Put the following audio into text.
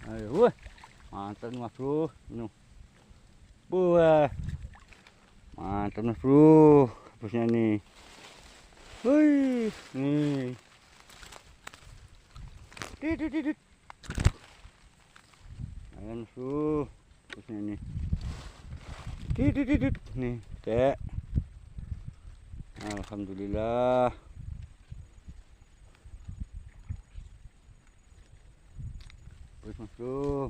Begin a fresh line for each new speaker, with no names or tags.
Ayo, wah, mantap mas bro. Nuh, buah, mantap mas bro. Habisnya nih. Wih, nih. Dit. Ayo mas bro, habisnya nih. Dit. Nih, dek. Alhamdulillah. Wih mas bro.